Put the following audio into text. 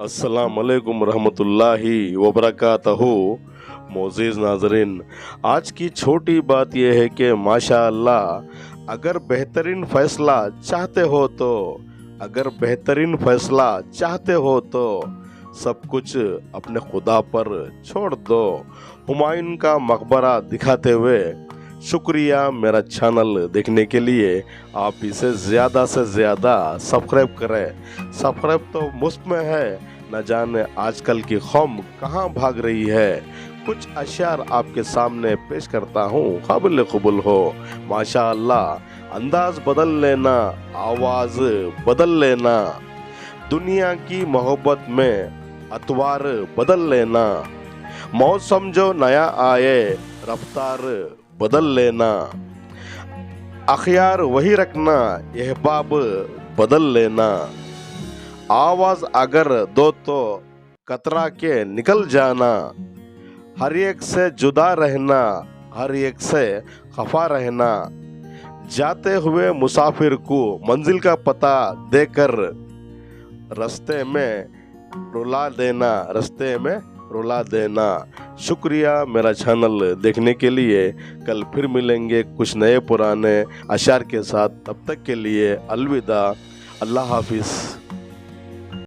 अस्सलाम वालेकुम रहमतुल्लाहि वबरकातहू। मोअज़्ज़िज़ नाज़रीन, आज की छोटी बात यह है कि माशाअल्लाह अगर बेहतरीन फ़ैसला चाहते हो तो सब कुछ अपने खुदा पर छोड़ दो। हुमायूं का मकबरा दिखाते हुए शुक्रिया मेरा चैनल देखने के लिए। आप इसे ज़्यादा से ज़्यादा सब्सक्राइब करें। सब्सक्राइब तो मुफ्त में है, न जाने आजकल की कौम कहाँ भाग रही है। कुछ अशार आपके सामने पेश करता हूँ, काबिल कबूल हो। माशाअल्लाह, अंदाज बदल लेना, आवाज़ बदल लेना, दुनिया की मोहब्बत में अतवार बदल लेना, मौसम जो नया आए रफ्तार बदल लेना, अखियार वही रखना, अहबाब बदल लेना, आवाज अगर दो तो कतरा के निकल जाना, हर एक से जुदा रहना, हर एक से खफा रहना, जाते हुए मुसाफिर को मंजिल का पता देकर रास्ते में रुला देना। शुक्रिया मेरा चैनल देखने के लिए। कल फिर मिलेंगे कुछ नए पुराने अशार के साथ। तब तक के लिए अलविदा, अल्लाह हाफिज़।